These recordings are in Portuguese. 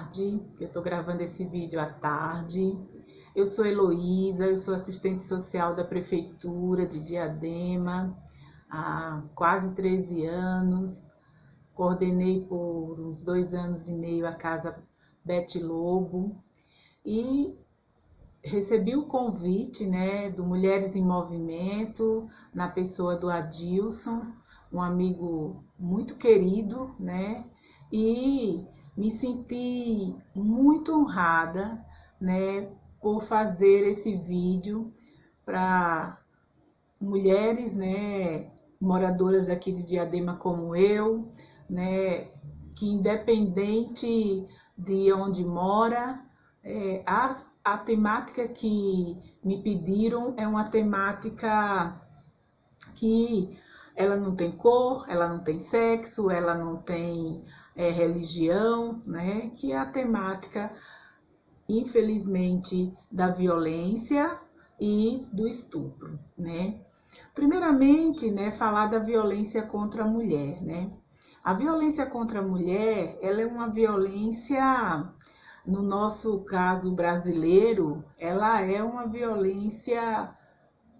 tarde. Eu estou gravando esse vídeo à tarde. Eu sou Heloísa, eu sou assistente social da Prefeitura de Diadema há quase 13 anos. Coordenei por uns 2 anos e meio a Casa Bete Lobo e recebi o convite, do Mulheres em Movimento, na pessoa do Adilson, um amigo muito querido, e me senti muito honrada, por fazer esse vídeo para mulheres, moradoras daqui de Diadema como eu, que independente de onde mora, a temática que me pediram é uma temática que ela não tem cor, ela não tem sexo, ela não tem religião, que é a temática, infelizmente, da violência e do estupro, Primeiramente, falar da violência contra a mulher, A violência contra a mulher, ela é uma violência, no nosso caso brasileiro, ela é uma violência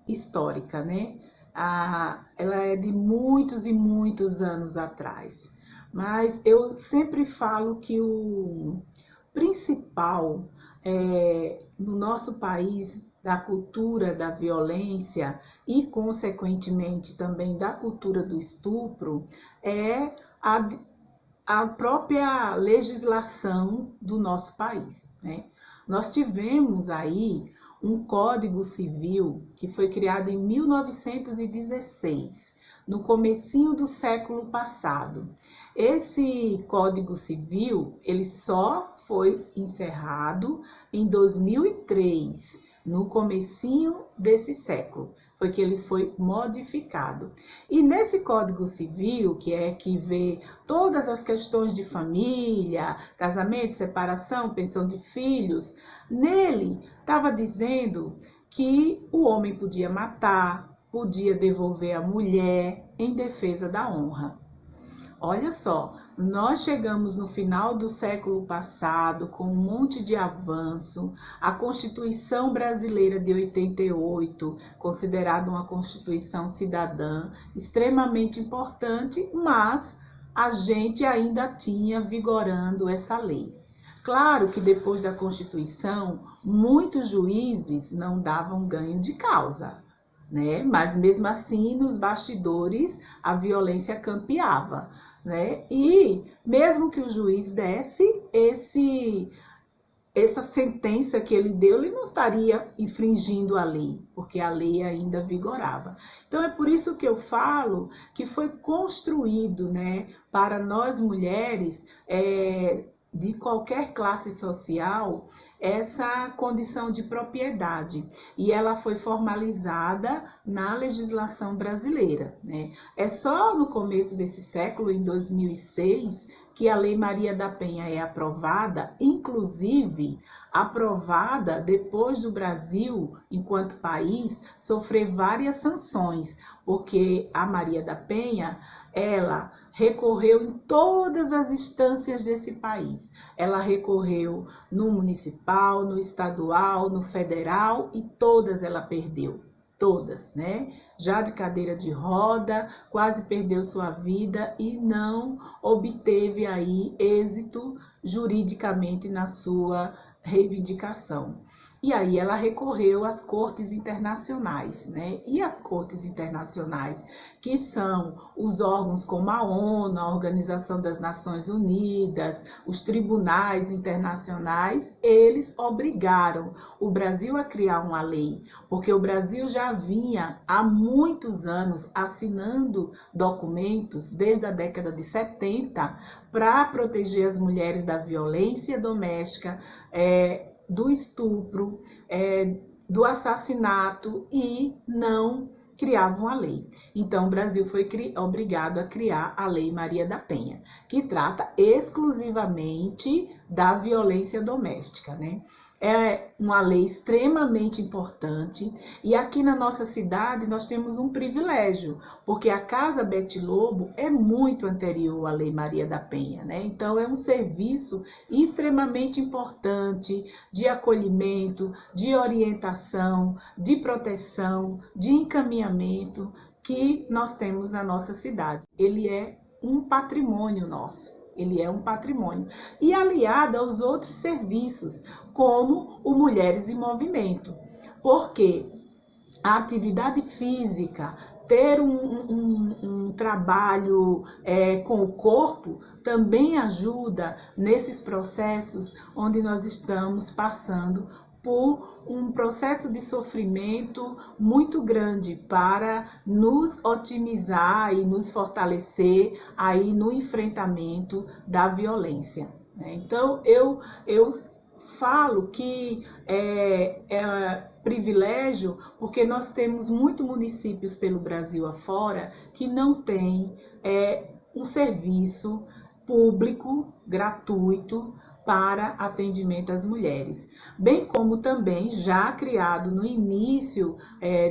histórica, ela é de muitos e muitos anos atrás. Mas eu sempre falo que o principal no nosso país da cultura da violência e, consequentemente, também da cultura do estupro é a própria legislação do nosso país, Nós tivemos aí um Código Civil que foi criado em 1916, no comecinho do século passado. Esse Código Civil, ele só foi encerrado em 2003, no comecinho desse século, foi que ele foi modificado. E nesse Código Civil, que vê todas as questões de família, casamento, separação, pensão de filhos, nele estava dizendo que o homem podia matar, podia devolver a mulher em defesa da honra. Olha só, nós chegamos no final do século passado com um monte de avanço. A Constituição Brasileira de 88, considerada uma Constituição cidadã, extremamente importante, mas a gente ainda tinha vigorando essa lei. Claro que depois da Constituição, muitos juízes não davam ganho de causa, Mas mesmo assim, nos bastidores, a violência campeava, E mesmo que o juiz desse essa sentença que ele deu, ele não estaria infringindo a lei, porque a lei ainda vigorava. Então é por isso que eu falo que foi construído, para nós mulheres, de qualquer classe social, essa condição de propriedade. E ela foi formalizada na legislação brasileira, É só no começo desse século, em 2006, que a Lei Maria da Penha é aprovada, inclusive aprovada depois do Brasil, enquanto país, sofrer várias sanções, porque a Maria da Penha, ela recorreu em todas as instâncias desse país. Ela recorreu no municipal, no estadual, no federal e todas ela perdeu. Todas, Já de cadeira de roda, quase perdeu sua vida e não obteve aí êxito juridicamente na sua reivindicação. E aí ela recorreu às cortes internacionais, E as cortes internacionais, que são os órgãos como a ONU, a Organização das Nações Unidas, os tribunais internacionais, eles obrigaram o Brasil a criar uma lei, porque o Brasil já vinha há muitos anos assinando documentos, desde a década de 70, para proteger as mulheres da violência doméstica, do estupro, do assassinato, e não criavam a lei. Então, o Brasil foi obrigado a criar a Lei Maria da Penha, que trata exclusivamente da violência doméstica, É uma lei extremamente importante e aqui na nossa cidade nós temos um privilégio, porque a Casa Bete Lobo é muito anterior à Lei Maria da Penha, né? Então é um serviço extremamente importante de acolhimento, de orientação, de proteção, de encaminhamento que nós temos na nossa cidade. Ele é um patrimônio nosso. Ele é um patrimônio. E aliado aos outros serviços, como o Mulheres em Movimento. Porque a atividade física, ter um trabalho com o corpo, também ajuda nesses processos onde nós estamos passando por um processo de sofrimento muito grande para nos otimizar e nos fortalecer aí no enfrentamento da violência. Então, eu falo que é privilégio porque nós temos muitos municípios pelo Brasil afora que não tem um serviço público gratuito para atendimento às mulheres, bem como também já criado no início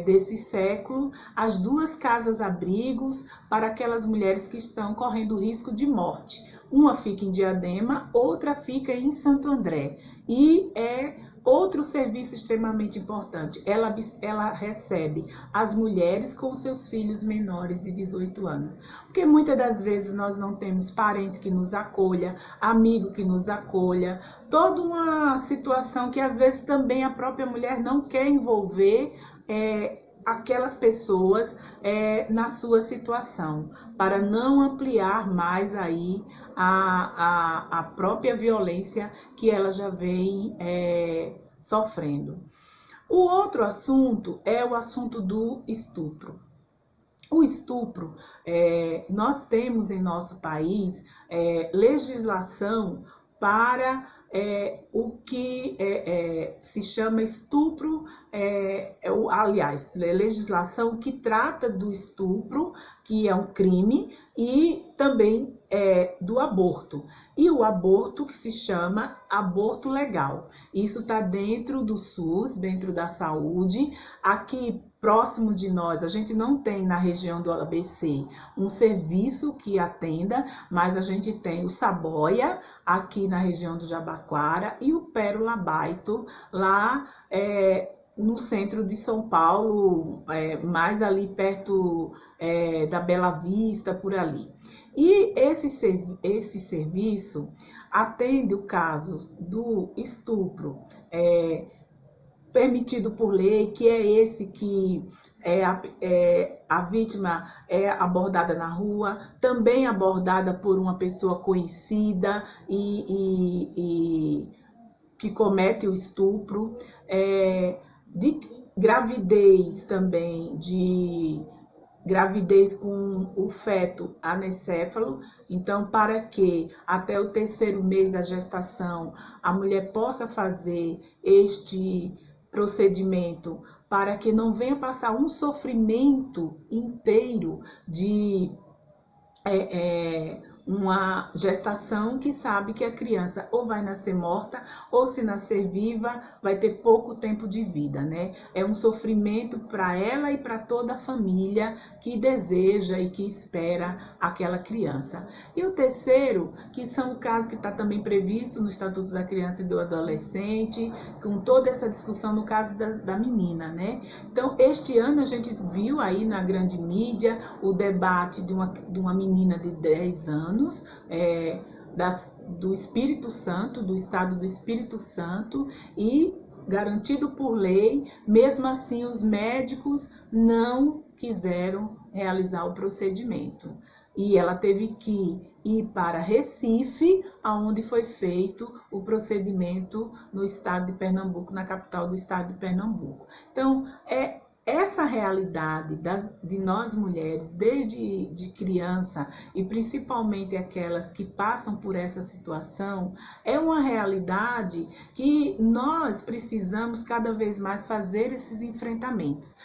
desse século as 2 casas-abrigos para aquelas mulheres que estão correndo risco de morte. Uma fica em Diadema, outra fica em Santo André e é outro serviço extremamente importante. Ela recebe as mulheres com seus filhos menores de 18 anos. Porque muitas das vezes nós não temos parente que nos acolha, amigo que nos acolha, toda uma situação que às vezes também a própria mulher não quer envolver aquelas pessoas na sua situação, para não ampliar mais aí a própria violência que ela já vem sofrendo. O outro assunto é o assunto do estupro. O estupro, nós temos em nosso país legislação para o que se chama estupro, aliás, legislação que trata do estupro, que é um crime, e também do aborto. E o aborto que se chama aborto legal. Isso está dentro do SUS, dentro da saúde. Aqui próximo de nós, a gente não tem na região do ABC um serviço que atenda, mas a gente tem o Saboia, aqui na região do Jabaquara, e o Pérola Baito, lá no centro de São Paulo, mais ali perto da Bela Vista, por ali. E esse serviço atende o caso do estupro permitido por lei, que é esse que a vítima é abordada na rua, também abordada por uma pessoa conhecida e que comete o estupro, de gravidez também, de gravidez com o feto anencéfalo, então para que até o 3º mês da gestação a mulher possa fazer este procedimento para que não venha passar um sofrimento inteiro de uma gestação que sabe que a criança ou vai nascer morta ou se nascer viva vai ter pouco tempo de vida, né? É um sofrimento para ela e para toda a família que deseja e que espera aquela criança. E o terceiro, que são casos que está também previsto no Estatuto da Criança e do Adolescente, com toda essa discussão no caso da menina, né? Então, este ano a gente viu aí na grande mídia o debate de uma menina de 10 anos, do Espírito Santo, do estado do Espírito Santo, e garantido por lei, mesmo assim os médicos não quiseram realizar o procedimento. E ela teve que ir para Recife, onde foi feito o procedimento no estado de Pernambuco, na capital do estado de Pernambuco. Então, essa realidade de nós mulheres, desde criança, e principalmente aquelas que passam por essa situação, é uma realidade que nós precisamos cada vez mais fazer esses enfrentamentos.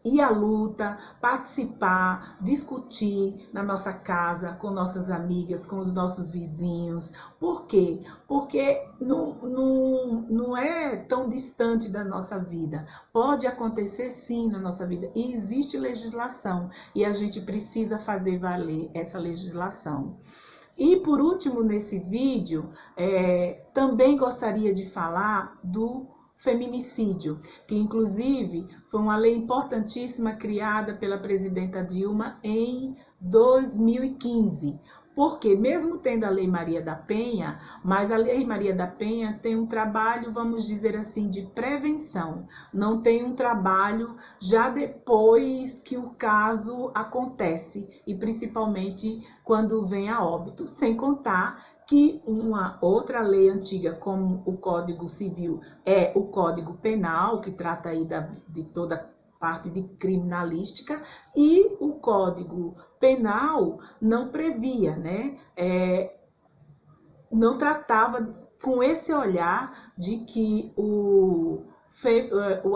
ir à luta, participar, discutir na nossa casa, com nossas amigas, com os nossos vizinhos. Por quê? Porque não é tão distante da nossa vida. Pode acontecer sim na nossa vida. E existe legislação e a gente precisa fazer valer essa legislação. E por último, nesse vídeo, também gostaria de falar do feminicídio, que inclusive foi uma lei importantíssima criada pela presidenta Dilma em 2015. Porque mesmo tendo a Lei Maria da Penha, mas a Lei Maria da Penha tem um trabalho, vamos dizer assim, de prevenção. Não tem um trabalho já depois que o caso acontece, e principalmente quando vem a óbito. Sem contar que uma outra lei antiga, como o Código Civil, é o Código Penal, que trata aí de toda parte de criminalística, e o Código Penal não previa, né? Não tratava com esse olhar de que o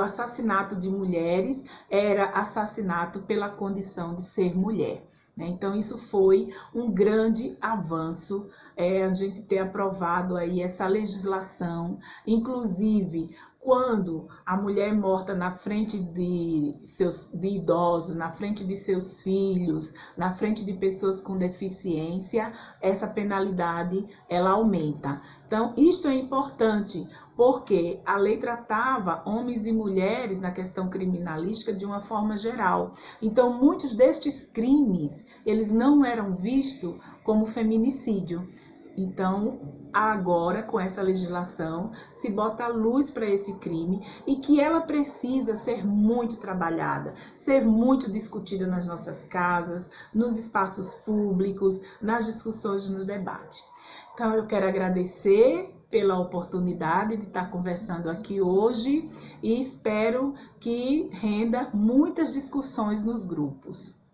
assassinato de mulheres era assassinato pela condição de ser mulher. Então, isso foi um grande avanço, a gente ter aprovado aí essa legislação, inclusive quando a mulher é morta na frente de idosos, na frente de seus filhos, na frente de pessoas com deficiência, essa penalidade ela aumenta. Então, isto é importante, porque a lei tratava homens e mulheres na questão criminalística de uma forma geral. Então, muitos destes crimes, eles não eram vistos como feminicídio. Então, agora, com essa legislação, se bota a luz para esse crime e que ela precisa ser muito trabalhada, ser muito discutida nas nossas casas, nos espaços públicos, nas discussões no debate. Então, eu quero agradecer pela oportunidade de estar conversando aqui hoje e espero que renda muitas discussões nos grupos.